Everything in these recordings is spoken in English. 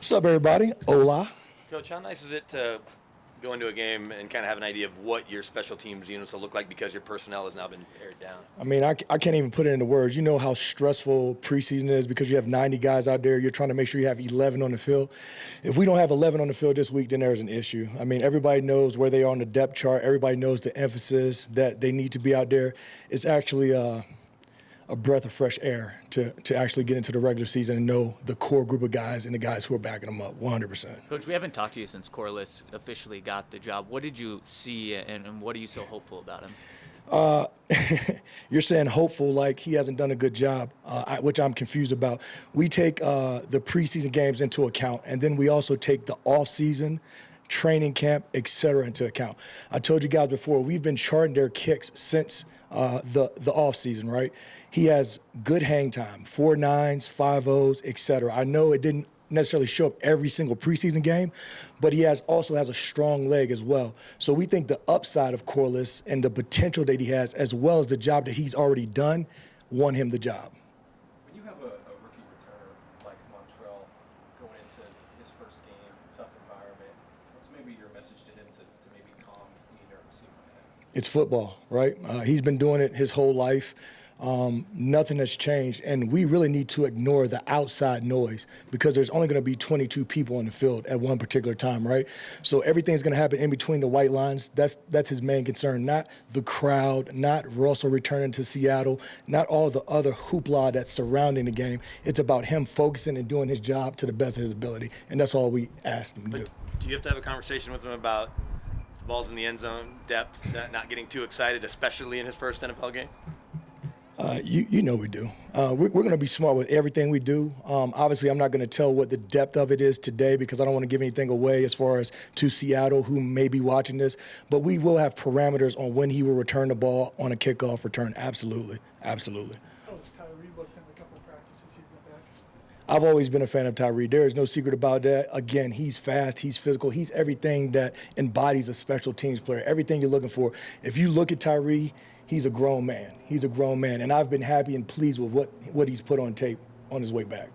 What's up, everybody? Hola. Coach, how nice is it to go into a game and kind of have an idea of what your special teams units will look like because your personnel has now been pared down? I mean, I can't even put it into words. You know how stressful preseason is because you have 90 guys out there. You're trying to make sure you have 11 on the field. If we don't have 11 on the field this week, then there's an issue. I mean, everybody knows where they are on the depth chart. Everybody knows the emphasis that they need to be out there. It's actually a breath of fresh air to actually get into the regular season and know the core group of guys and the guys who are backing them up 100%. Coach, we haven't talked to you since Corliss officially got the job. What did you see and what are you so hopeful about him? You're saying hopeful like he hasn't done a good job, which I'm confused about. We take the preseason games into account, and then we also take the offseason, training camp, et cetera, into account. I told you guys before, we've been charting their kicks since the offseason, right? He has good hang time, 4.9s, 5.0s, et cetera. I know it didn't necessarily show up every single preseason game, but he also has a strong leg as well. So we think the upside of Corliss and the potential that he has, as well as the job that he's already done, won him the job. When you have a rookie returner like Montrell going into his first game, tough environment, what's maybe your message to him to maybe calm any nerves he might have? It's football, right? He's been doing it his whole life. Nothing has changed, and we really need to ignore the outside noise because there's only going to be 22 people on the field at one particular time, right? So everything's going to happen in between the white lines. That's his main concern, not the crowd, not Russell returning to Seattle, not all the other hoopla that's surrounding the game. It's about him focusing and doing his job to the best of his ability, and that's all we asked him to do. Do you have to have a conversation with him about the balls in the end zone, depth, not getting too excited, especially in his first NFL game? You know we do. We're going to be smart with everything we do. Obviously, I'm not going to tell what the depth of it is today because I don't want to give anything away as far as to Seattle who may be watching this. But we will have parameters on when he will return the ball on a kickoff return. Absolutely. Absolutely. How has Tyree looked in the couple of practices he's been back? I've always been a fan of Tyree. There is no secret about that. Again, he's fast, he's physical, he's everything that embodies a special teams player, everything you're looking for. If you look at Tyree, he's a grown man. He's a grown man, and I've been happy and pleased with what he's put on tape on his way back.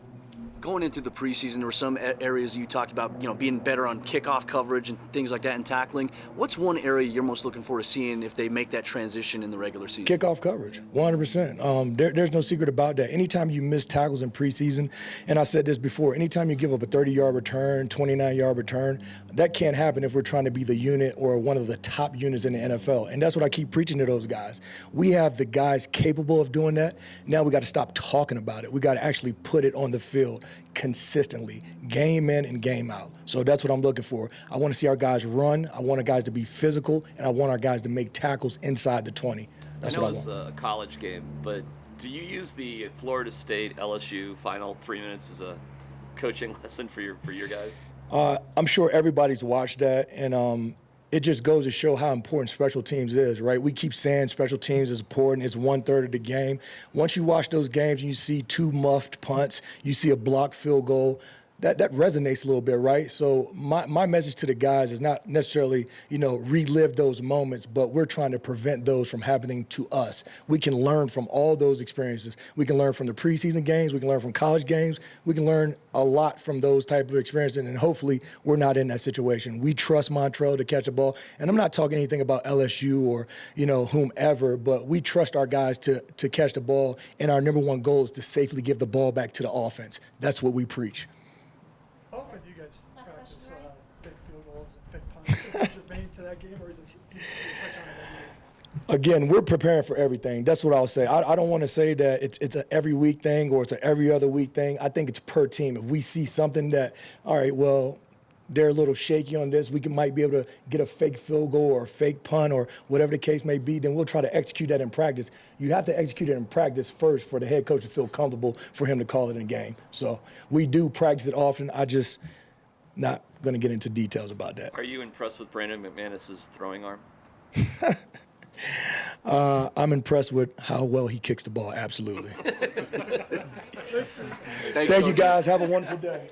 Going into the preseason, there were some areas you talked about, being better on kickoff coverage and things like that and tackling. What's one area you're most looking forward to seeing if they make that transition in the regular season? Kickoff coverage, 100%. There's no secret about that. Anytime you miss tackles in preseason, and I said this before, anytime you give up a 30-yard return, 29-yard return, that can't happen if we're trying to be the unit or one of the top units in the NFL. And that's what I keep preaching to those guys. We have the guys capable of doing that. Now we got to stop talking about it. We got to actually put it on the field consistently, game in and game out. So that's what I'm looking for. I want to see our guys run. I want our guys to be physical, and I want our guys to make tackles inside the 20. That's what I want. I know it's a college game, but do you use the Florida State LSU final 3 minutes as a coaching lesson for your guys? I'm sure everybody's watched that, and it just goes to show how important special teams is, right? We keep saying special teams is important. It's 1/3 of the game. Once you watch those games and you see 2 muffed punts, you see a blocked field goal, that resonates a little bit, right? So my message to the guys is not necessarily, relive those moments, but we're trying to prevent those from happening to us. We can learn from all those experiences. We can learn from the preseason games. We can learn from college games. We can learn a lot from those type of experiences, and hopefully we're not in that situation. We trust Montrell to catch a ball, and I'm not talking anything about LSU or, whomever, but we trust our guys to catch the ball, and our number one goal is to safely give the ball back to the offense. That's what we preach. How often do you guys practice fake field goals and fake punts? Is it germane to that game, or is it do you touch on it every week? Again, we're preparing for everything. That's what I'll say. I don't want to say that it's an every week thing or it's an every other week thing. I think it's per team. If we see something that, all right, well, they're a little shaky on this, might be able to get a fake field goal or a fake punt or whatever the case may be, then we'll try to execute that in practice. You have to execute it in practice first for the head coach to feel comfortable for him to call it in a game. So we do practice it often. I just not going to get into details about that. Are you impressed with Brandon McManus's throwing arm? I'm impressed with how well he kicks the ball, absolutely. Thanks, Thank you, Coach. guys. Have a wonderful day.